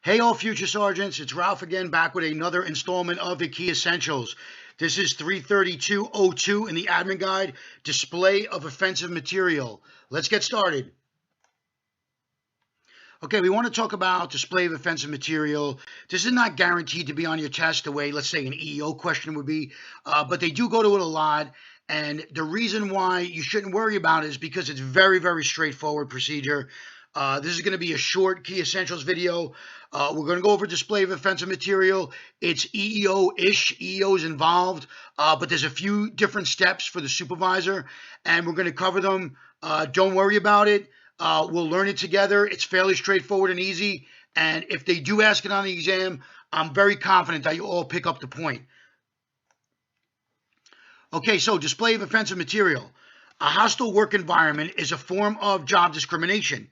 Hey, all future sergeants, it's Ralph again, back with another installment of the Key Essentials. This is 33202 in the admin guide, display of offensive material. Let's get started. Okay, we want to talk about display of offensive material. This is not guaranteed to be on your test the way, let's say, an EEO question would be, but they do go to it a lot. And the reason why you shouldn't worry about it is because it's very, very straightforward procedure. This is going to be a short Key Essentials video. We're going to go over display of offensive material. It's EEO-ish. EEO is involved, but there's a few different steps for the supervisor, and we're going to cover them. Don't worry about it. We'll learn it together. It's fairly straightforward and easy. And if they do ask it on the exam, I'm very confident that you all pick up the point. Okay, so display of offensive material. A hostile work environment is a form of job discrimination.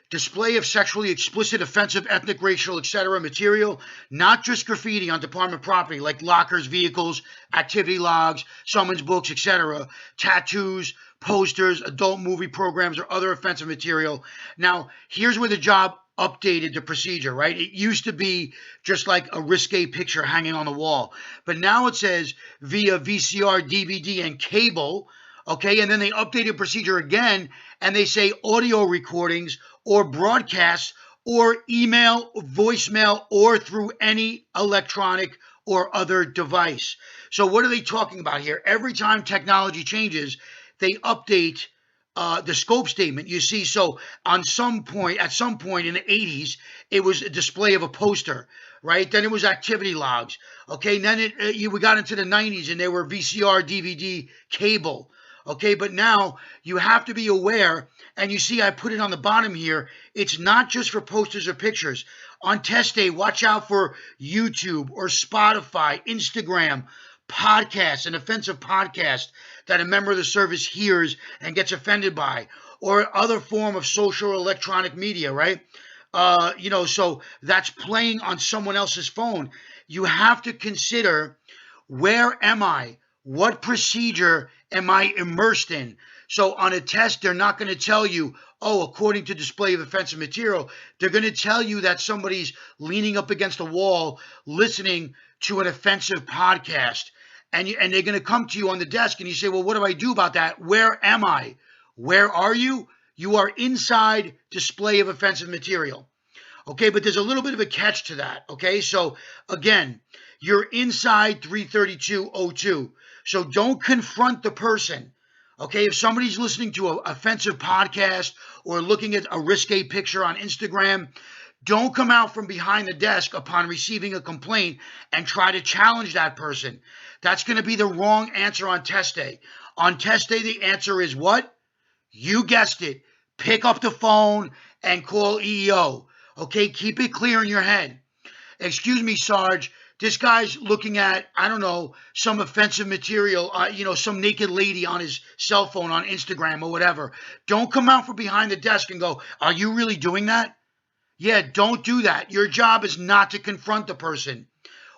Display of sexually explicit, offensive, ethnic, racial, etc. material, not just graffiti on department property like lockers, vehicles, activity logs, summons books, etc., tattoos, posters, adult movie programs, or other offensive material. Now, here's where the job updated the procedure, right? It used to be just like a risque picture hanging on the wall, but now it says via VCR, DVD, and cable. Okay, and then they updated procedure again, and they say audio recordings or broadcasts or email, voicemail, or through any electronic or other device. So what are they talking about here? Every time technology changes, they update the scope statement. You see, so at some point in the 80s, it was a display of a poster, right? Then it was activity logs. Okay, and then we got into the 90s, and they were VCR, DVD, cable. Okay, but now you have to be aware, and you see I put it on the bottom here, it's not just for posters or pictures. On test day, watch out for YouTube or Spotify, Instagram, podcasts, an offensive podcast that a member of the service hears and gets offended by, or other form of social or electronic media, right? So that's playing on someone else's phone. You have to consider, where am I? What procedure am I immersed in? So on a test, they're not going to tell you, oh, according to display of offensive material, they're going to tell you that somebody's leaning up against a wall listening to an offensive podcast. And they're going to come to you on the desk and you say, well, what do I do about that? Where am I? Where are you? You are inside display of offensive material. Okay, but there's a little bit of a catch to that. Okay, so again, you're inside 33202. So don't confront the person. Okay, if somebody's listening to an offensive podcast or looking at a risque picture on Instagram, don't come out from behind the desk upon receiving a complaint and try to challenge that person. That's going to be the wrong answer on test day. On test day, the answer is what? You guessed it. Pick up the phone and call EEO. Okay, keep it clear in your head. Excuse me, Sarge. This guy's looking at, I don't know, some offensive material, some naked lady on his cell phone on Instagram or whatever. Don't come out from behind the desk and go, are you really doing that? Yeah, don't do that. Your job is not to confront the person.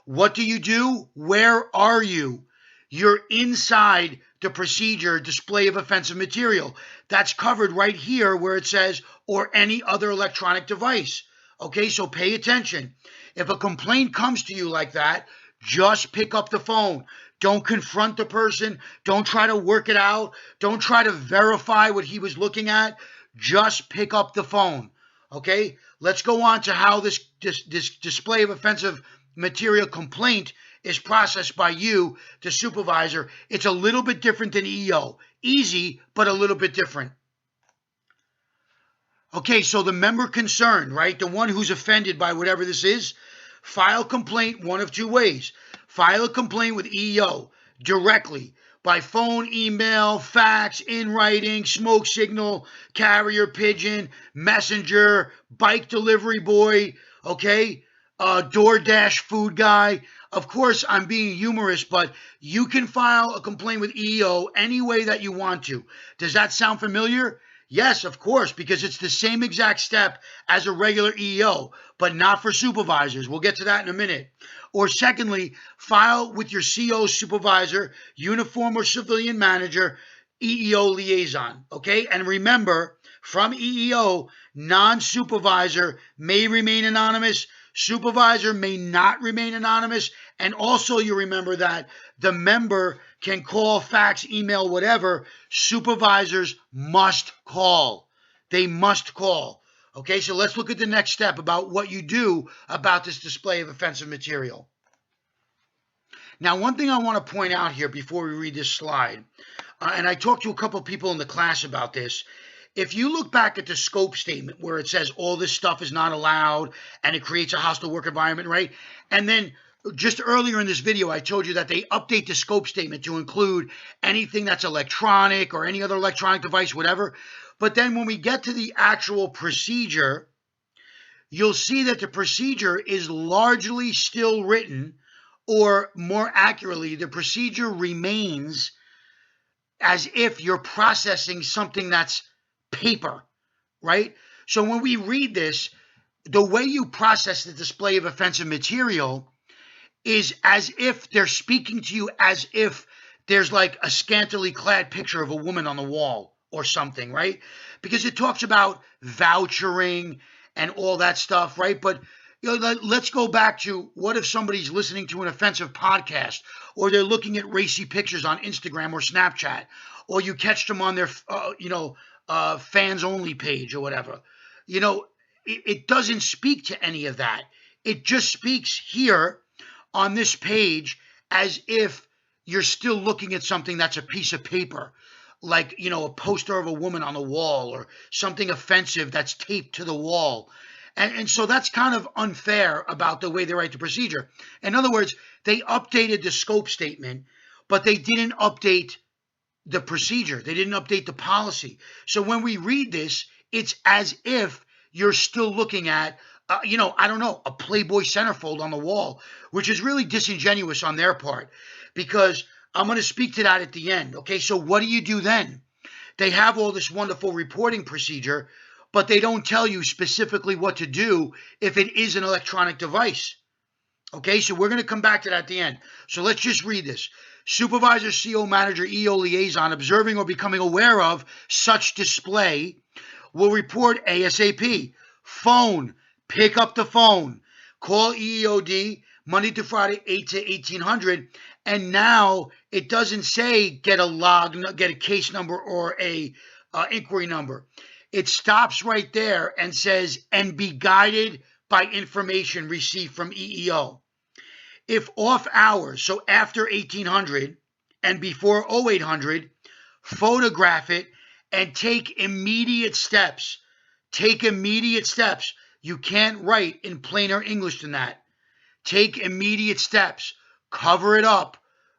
What do? Where are you? You're inside the procedure display of offensive material. That's covered right here where it says, or any other electronic device. Okay, so pay attention. If a complaint comes to you like that, just pick up the phone. Don't confront the person. Don't try to work it out. Don't try to verify what he was looking at. Just pick up the phone. Okay, let's go on to how this display of offensive material complaint is processed by you, the supervisor. It's a little bit different than EEO. Easy, but a little bit different. Okay, so the member concerned, right, the one who's offended by whatever this is, file complaint one of two ways. File a complaint with EEO directly by phone, email, fax, in writing, smoke signal, carrier pigeon, messenger, bike delivery boy, okay, DoorDash food guy. Of course, I'm being humorous, but you can file a complaint with EEO any way that you want to. Does that sound familiar? Yes, of course, because it's the same exact step as a regular EEO, but not for supervisors. We'll get to that in a minute. Or secondly, file with your CO supervisor, uniform or civilian manager, EEO liaison, okay? And remember, from EEO, non-supervisor may remain anonymous, Supervisor may not remain anonymous. And also you remember that the member can call, fax, email, whatever. Supervisors must call. They must call. Okay, so let's look at the next step about what you do about this display of offensive material. Now, one thing I want to point out here before we read this slide, and I talked to a couple of people in the class about this. If you look back at the scope statement where it says all this stuff is not allowed and it creates a hostile work environment, right? And then just earlier in this video, I told you that they update the scope statement to include anything that's electronic or any other electronic device, whatever. But then when we get to the actual procedure, you'll see that the procedure is largely still written, or more accurately, the procedure remains as if you're processing something that's paper, right? So when we read this, the way you process the display of offensive material is as if they're speaking to you as if there's like a scantily clad picture of a woman on the wall or something, right? Because it talks about vouchering and all that stuff, right? But let's go back to, what if somebody's listening to an offensive podcast, or they're looking at racy pictures on Instagram or Snapchat, or you catch them on their, fans only page or whatever. It doesn't speak to any of that. It just speaks here on this page as if you're still looking at something that's a piece of paper, like, a poster of a woman on the wall or something offensive that's taped to the wall. And so that's kind of unfair about the way they write the procedure. In other words, they updated the scope statement, but they didn't update the procedure. They didn't update the policy. So when we read this, it's as if you're still looking at, a Playboy centerfold on the wall, which is really disingenuous on their part, because I'm going to speak to that at the end. Okay, so what do you do then? They have all this wonderful reporting procedure, but they don't tell you specifically what to do if it is an electronic device. Okay, so we're going to come back to that at the end. So let's just read this. Supervisor, CO, manager, EO liaison observing or becoming aware of such display will report ASAP. Phone, pick up the phone. Call EEOD Monday to Friday, 8 to 1800. And now it doesn't say get a case number or a inquiry number. It stops right there and says, and be guided by information received from EEO. If off hours, so after 1800 and before 0800, photograph it and take immediate steps. Take immediate steps. You can't write in plainer English than that. Take immediate steps. Cover it up,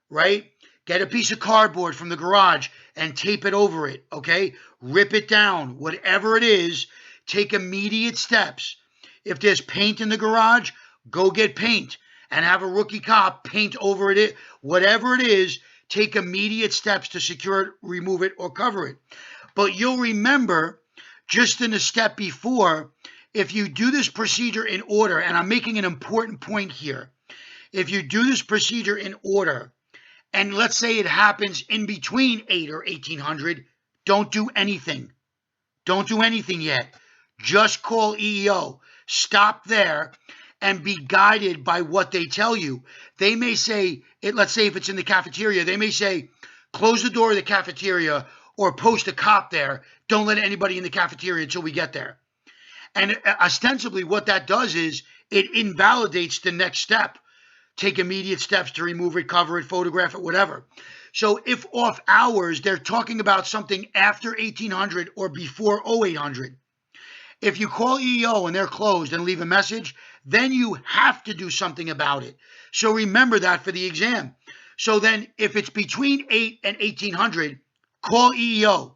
right? Get a piece of cardboard from the garage and tape it over it, okay? Rip it down. Whatever it is, take immediate steps. If there's paint in the garage, go get paint and have a rookie cop paint over it. Whatever it is, take immediate steps to secure it, remove it, or cover it. But you'll remember, just in the step before, if you do this procedure in order, and I'm making an important point here, if you do this procedure in order, and let's say it happens in between 8 or 1800, don't do anything. Don't do anything yet. Just call EEO. Stop there and be guided by what they tell you. They may say, let's say if it's in the cafeteria, they may say, close the door of the cafeteria or post a cop there. Don't let anybody in the cafeteria until we get there. And ostensibly what that does is it invalidates the next step. Take immediate steps to remove it, cover it, photograph it, whatever. So if off hours, they're talking about something after 1800 or before 0800. If you call EEO and they're closed and leave a message, then you have to do something about it. So remember that for the exam. So then if it's between 8 and 1800, call EEO,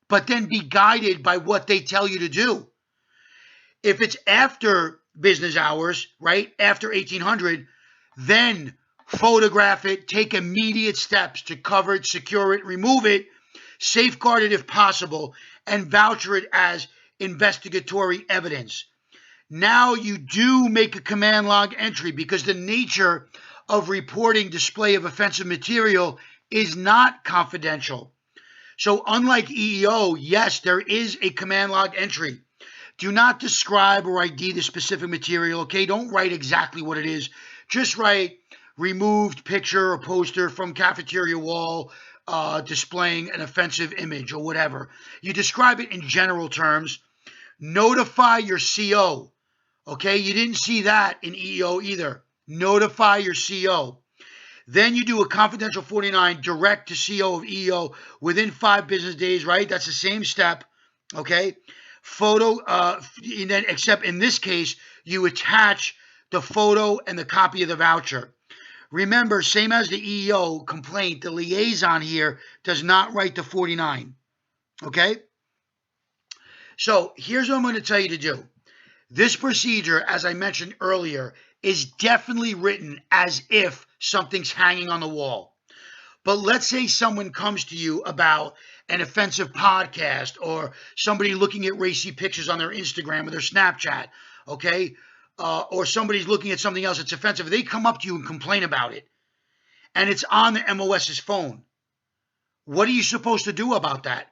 but then be guided by what they tell you to do. If it's after business hours, right, after 1800, then photograph it, take immediate steps to cover it, secure it, remove it, safeguard it if possible, and voucher it as investigatory evidence. Now you do make a command log entry, because the nature of reporting display of offensive material is not confidential. So unlike EEO, yes, there is a command log entry. Do not describe or ID the specific material, okay? Don't write exactly what it is. Just write removed picture or poster from cafeteria wall displaying an offensive image or whatever. You describe it in general terms. Notify your CO, okay? You didn't see that in EEO either. Notify your CO. Then you do a confidential 49 direct to CO of EEO within 5 business days, right? That's the same step, okay? Photo, and then, except in this case, you attach the photo and the copy of the voucher. Remember, same as the EEO complaint, the liaison here does not write the 49, okay? So here's what I'm going to tell you to do. This procedure, as I mentioned earlier, is definitely written as if something's hanging on the wall. But let's say someone comes to you about an offensive podcast or somebody looking at racy pictures on their Instagram or their Snapchat, okay? Or somebody's looking at something else that's offensive. They come up to you and complain about it, and it's on the MOS's phone. What are you supposed to do about that?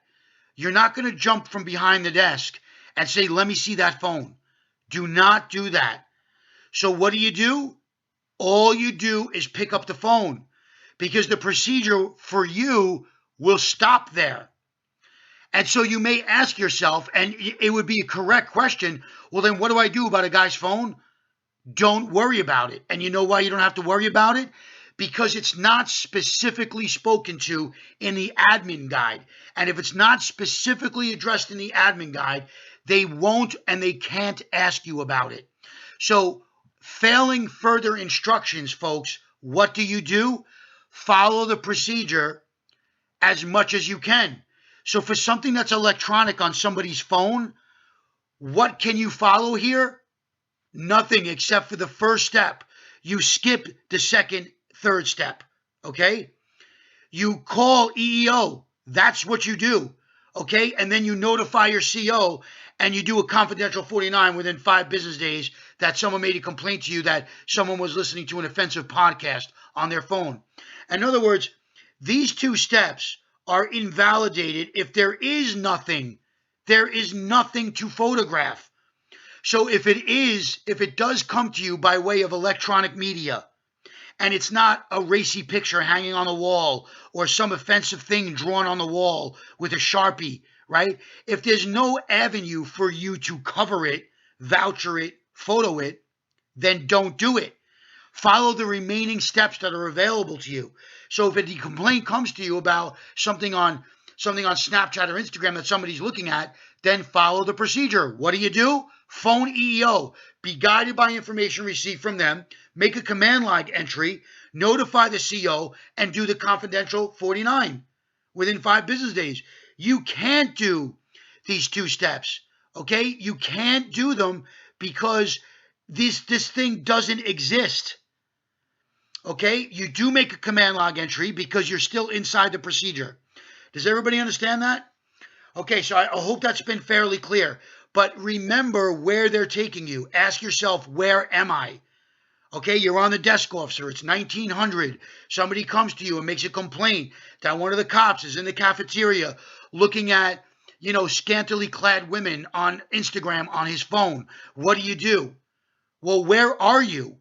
You're not going to jump from behind the desk and say, let me see that phone. Do not do that. So what do? All you do is pick up the phone, because the procedure for you will stop there. And so you may ask yourself, and it would be a correct question, well, then what do I do about a guy's phone? Don't worry about it. And you know why you don't have to worry about it? Because it's not specifically spoken to in the admin guide. And if it's not specifically addressed in the admin guide, they won't and they can't ask you about it. So failing further instructions, folks, what do? Follow the procedure as much as you can. So for something that's electronic on somebody's phone, what can you follow here? Nothing except for the first step. You skip the second, third step, okay? You call EEO. That's what you do, okay? And then you notify your CO and you do a confidential 49 within 5 business days that someone made a complaint to you that someone was listening to an offensive podcast on their phone. In other words, these 2 steps are invalidated if there is nothing to photograph. So if it does come to you by way of electronic media, and it's not a racy picture hanging on the wall or some offensive thing drawn on the wall with a Sharpie, right? If there's no avenue for you to cover it, voucher it, photo it, then don't do it. Follow the remaining steps that are available to you. So if a complaint comes to you about something on Snapchat or Instagram that somebody's looking at, then follow the procedure. What do? Phone EEO. Be guided by information received from them. Make a command line entry. Notify the CO and do the confidential 49 within 5 business days. You can't do these 2 steps, okay? You can't do them because this thing doesn't exist. Okay, you do make a command log entry because you're still inside the procedure. Does everybody understand that? Okay, so I hope that's been fairly clear. But remember where they're taking you. Ask yourself, where am I? Okay, you're on the desk officer. It's 1900. Somebody comes to you and makes a complaint that one of the cops is in the cafeteria looking at, scantily clad women on Instagram on his phone. What do? Well, where are you?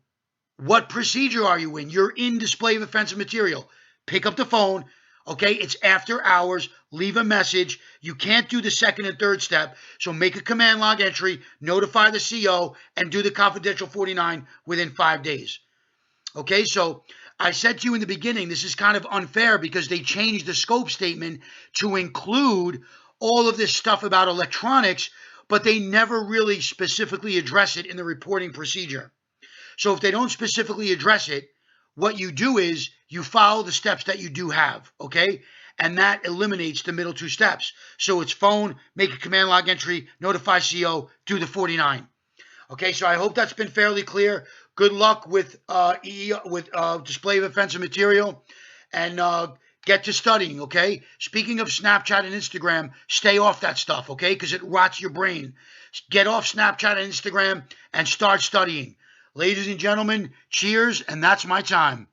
What procedure are you in? You're in display of offensive material. Pick up the phone. Okay, it's after hours. Leave a message. You can't do the second and third step. So make a command log entry, notify the CO, and do the confidential 49 within 5 days. Okay, so I said to you in the beginning, this is kind of unfair because they changed the scope statement to include all of this stuff about electronics, but they never really specifically address it in the reporting procedure. So if they don't specifically address it, what you do is you follow the steps that you do have, okay? And that eliminates the middle 2 steps. So it's phone, make a command log entry, notify CO, do the 49. Okay, so I hope that's been fairly clear. Good luck with display of offensive material, and get to studying, okay? Speaking of Snapchat and Instagram, stay off that stuff, okay? Because it rots your brain. Get off Snapchat and Instagram and start studying. Ladies and gentlemen, cheers, and that's my time.